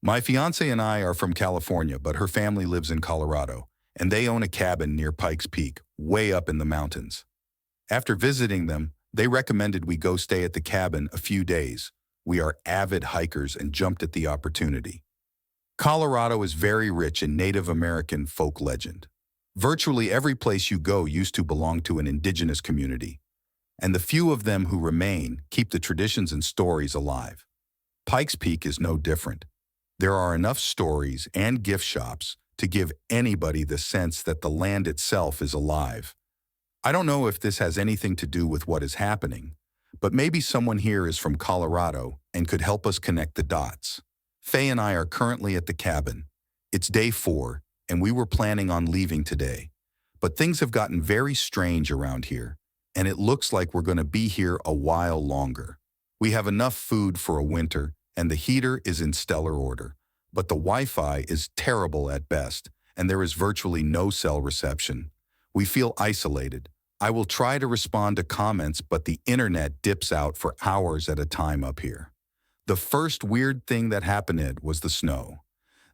My fiance and I are from California, but her family lives in Colorado, and they own a cabin near Pikes Peak, way up in the mountains. After visiting them, they recommended we go stay at the cabin a few days. We are avid hikers and jumped at the opportunity. Colorado is very rich in Native American folk legend. Virtually every place you go used to belong to an indigenous community, and the few of them who remain keep the traditions and stories alive. Pikes Peak is no different. There are enough stories and gift shops to give anybody the sense that the land itself is alive. I don't know if this has anything to do with what is happening, but maybe someone here is from Colorado and could help us connect the dots. Faye and I are currently at the cabin. It's day 4, and we were planning on leaving today. But things have gotten very strange around here, and it looks like we're going to be here a while longer. We have enough food for a winter, and the heater is in stellar order. But the Wi-Fi is terrible at best, and there is virtually no cell reception. We feel isolated. I will try to respond to comments, but the internet dips out for hours at a time up here. The first weird thing that happened was the snow.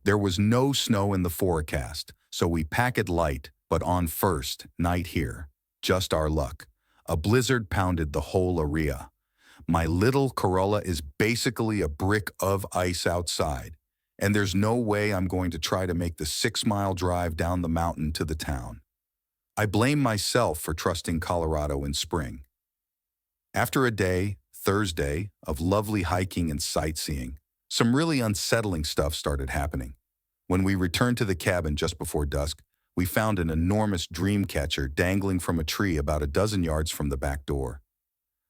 There was no snow in the forecast, so we pack it light, but on first night here, just our luck. A blizzard pounded the whole area. My little Corolla is basically a brick of ice outside, and there's no way I'm going to try to make the 6-mile drive down the mountain to the town. I blame myself for trusting Colorado in spring. After a day, Thursday, of lovely hiking and sightseeing, some really unsettling stuff started happening. When we returned to the cabin just before dusk, we found an enormous dream catcher dangling from a tree about a dozen yards from the back door.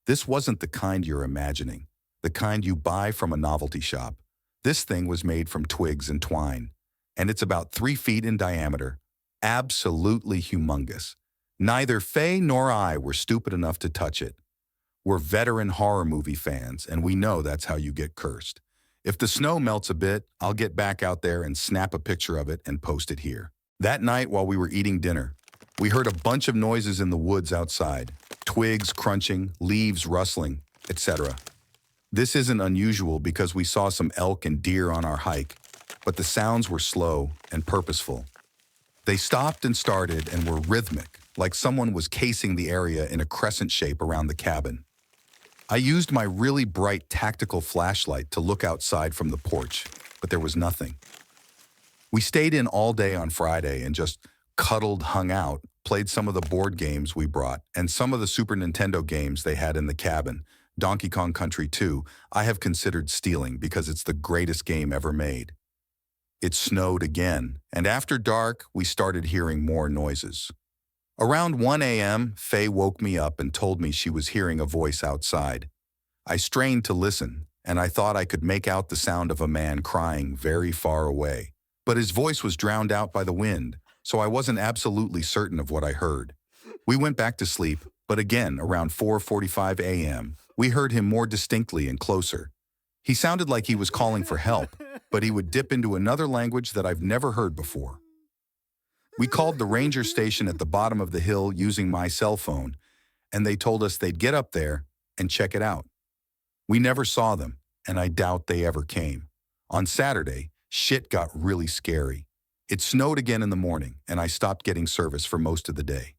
This wasn't the kind you're imagining, the kind you buy from a novelty shop. This thing was made from twigs and twine, and it's about 3 feet in diameter. Absolutely humongous. Neither Faye nor I were stupid enough to touch it. We're veteran horror movie fans, and we know that's how you get cursed. If the snow melts a bit, I'll get back out there and snap a picture of it and post it here. That night while we were eating dinner, we heard a bunch of noises in the woods outside. Twigs crunching, leaves rustling, etc. This isn't unusual because we saw some elk and deer on our hike, but the sounds were slow and purposeful. They stopped and started and were rhythmic, like someone was casing the area in a crescent shape around the cabin. I used my really bright tactical flashlight to look outside from the porch, but there was nothing. We stayed in all day on Friday and just cuddled, hung out, played some of the board games we brought, and some of the Super Nintendo games they had in the cabin. Donkey Kong Country 2, I have considered stealing because it's the greatest game ever made. It snowed again, and after dark, we started hearing more noises. Around 1 a.m., Faye woke me up and told me she was hearing a voice outside. I strained to listen, and I thought I could make out the sound of a man crying very far away. But his voice was drowned out by the wind, so I wasn't absolutely certain of what I heard. We went back to sleep, but again, around 4:45 a.m., we heard him more distinctly and closer. He sounded like he was calling for help, but he would dip into another language that I've never heard before. We called the ranger station at the bottom of the hill using my cell phone, and they told us they'd get up there and check it out. We never saw them, and I doubt they ever came. On Saturday, shit got really scary. It snowed again in the morning, and I stopped getting service for most of the day.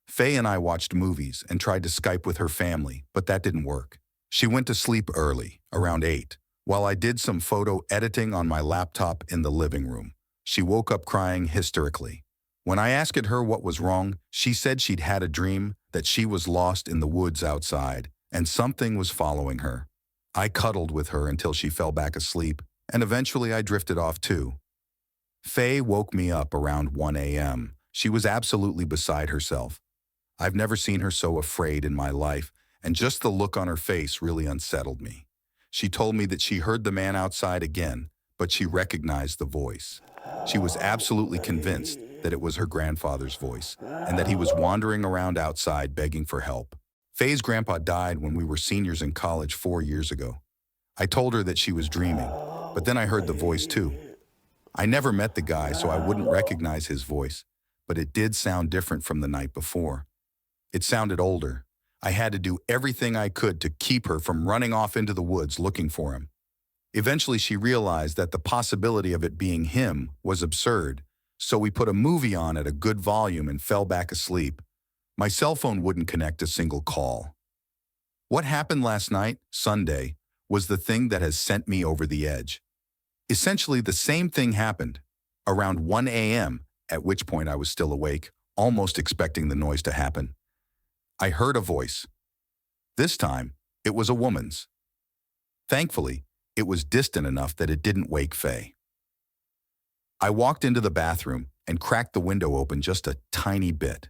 Faye and I watched movies and tried to Skype with her family, but that didn't work. She went to sleep early, around 8, while I did some photo editing on my laptop in the living room. She woke up crying hysterically. When I asked her what was wrong, she said she'd had a dream that she was lost in the woods outside, and something was following her. I cuddled with her until she fell back asleep, and eventually I drifted off too. Faye woke me up around 1 a.m. She was absolutely beside herself. I've never seen her so afraid in my life, and just the look on her face really unsettled me. She told me that she heard the man outside again, but she recognized the voice. She was absolutely convinced that it was her grandfather's voice, and that he was wandering around outside begging for help. Faye's grandpa died when we were seniors in college 4 years ago. I told her that she was dreaming, but then I heard the voice too. I never met the guy, so I wouldn't recognize his voice, but it did sound different from the night before. It sounded older. I had to do everything I could to keep her from running off into the woods looking for him. Eventually, she realized that the possibility of it being him was absurd, so we put a movie on at a good volume and fell back asleep. My cell phone wouldn't connect a single call. What happened last night, Sunday, was the thing that has sent me over the edge. Essentially, the same thing happened around 1 a.m., at which point I was still awake, almost expecting the noise to happen. I heard a voice. This time, it was a woman's. Thankfully, it was distant enough that it didn't wake Faye. I walked into the bathroom and cracked the window open just a tiny bit.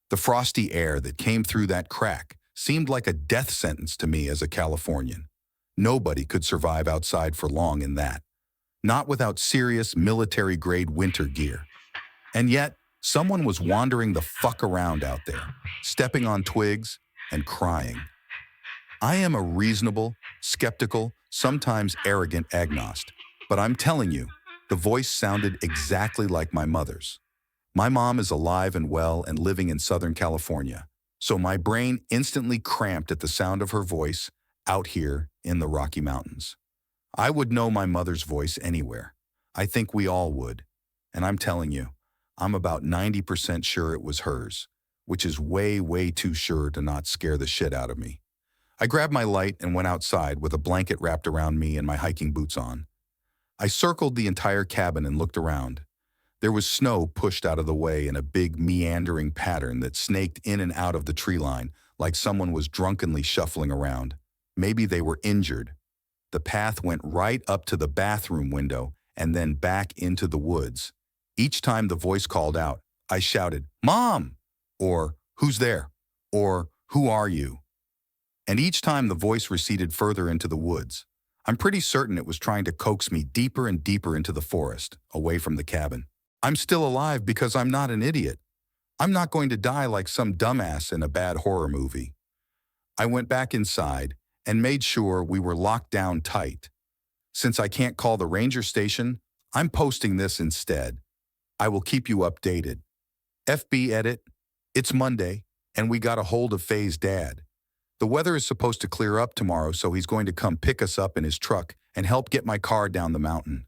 The frosty air that came through that crack seemed like a death sentence to me as a Californian. Nobody could survive outside for long in that, not without serious military-grade winter gear. And yet, someone was wandering the fuck around out there, stepping on twigs and crying. I am a reasonable, skeptical, sometimes arrogant agnostic, but I'm telling you, the voice sounded exactly like my mother's. My mom is alive and well and living in Southern California, so my brain instantly cramped at the sound of her voice out here in the Rocky Mountains. I would know my mother's voice anywhere. I think we all would. And I'm telling you, I'm about 90% sure it was hers, which is way, way too sure to not scare the shit out of me. I grabbed my light and went outside with a blanket wrapped around me and my hiking boots on. I circled the entire cabin and looked around. There was snow pushed out of the way in a big meandering pattern that snaked in and out of the tree line like someone was drunkenly shuffling around. Maybe they were injured. The path went right up to the bathroom window and then back into the woods. Each time the voice called out, I shouted, "Mom!" or "Who's there?" or "Who are you?" And each time the voice receded further into the woods. I'm pretty certain it was trying to coax me deeper and deeper into the forest, away from the cabin. I'm still alive because I'm not an idiot. I'm not going to die like some dumbass in a bad horror movie. I went back inside and made sure we were locked down tight. Since I can't call the ranger station, I'm posting this instead. I will keep you updated. FB edit. It's Monday, and we got a hold of Faye's dad. The weather is supposed to clear up tomorrow, so he's going to come pick us up in his truck and help get my car down the mountain.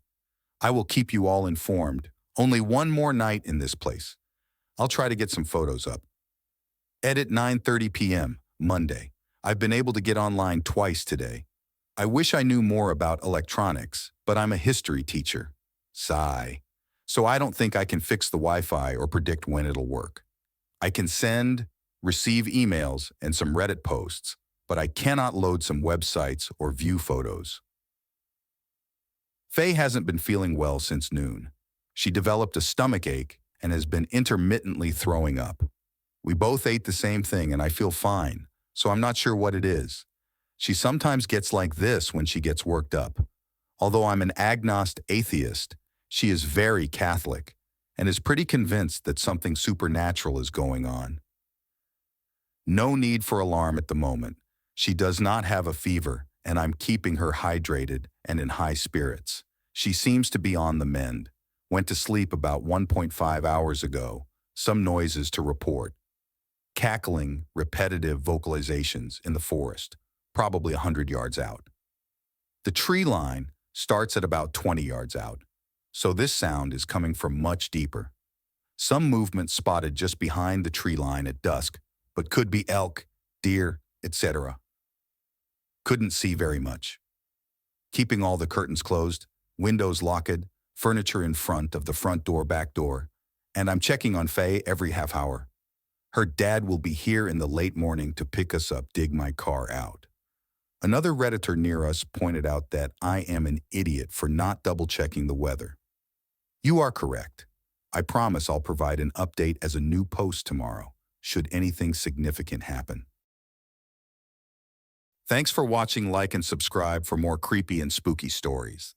I will keep you all informed. Only one more night in this place. I'll try to get some photos up. Edit 9:30 p.m., Monday. I've been able to get online twice today. I wish I knew more about electronics, but I'm a history teacher. Sigh. So I don't think I can fix the Wi-Fi or predict when it'll work. I can send, receive emails and some Reddit posts, but I cannot load some websites or view photos. Faye hasn't been feeling well since noon. She developed a stomach ache and has been intermittently throwing up. We both ate the same thing and I feel fine, so I'm not sure what it is. She sometimes gets like this when she gets worked up. Although I'm an agnostic atheist, she is very Catholic and is pretty convinced that something supernatural is going on. No need for alarm at the moment. She does not have a fever, and I'm keeping her hydrated and in high spirits. She seems to be on the mend. Went to sleep about 1.5 hours ago. Some noises to report. Cackling, repetitive vocalizations in the forest, probably 100 yards out. The tree line starts at about 20 yards out, so this sound is coming from much deeper. Some movement spotted just behind the tree line at dusk, but could be elk, deer, etc. Couldn't see very much. Keeping all the curtains closed, windows locked, furniture in front of the front door, back door, and I'm checking on Faye every half hour. Her dad will be here in the late morning to pick us up, dig my car out. Another Redditor near us pointed out that I am an idiot for not double-checking the weather. You are correct. I promise I'll provide an update as a new post tomorrow, should anything significant happen. Thanks for watching. Like and subscribe for more creepy and spooky stories.